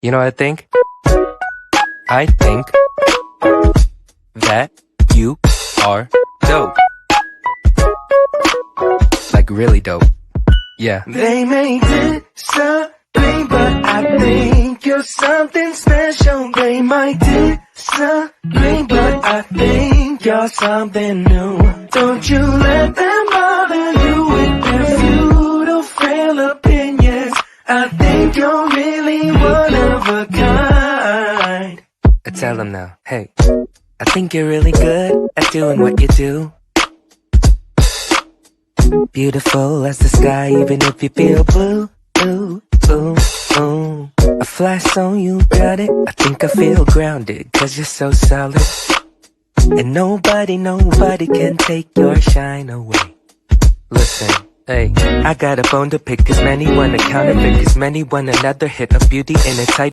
You know what I think? I think that you are dope. Like really dope. Yeah. They may disagree, but I think you're something special. They might disagree, but I think you're something new. Don't you let them bother you with their futile, frail opinions. I think you're really one of a kind. I tell them now, hey, I think you're really good at doing what you do. Beautiful as the sky, even if you feel blue, blue, blue, blue. A flash on you, got it. I think I feel grounded, cause you're so solid. And nobody can take your shine away. Listen, hey, I got a bone to pick, cause many want to counterfeit, cause many want another hit of beauty in a tight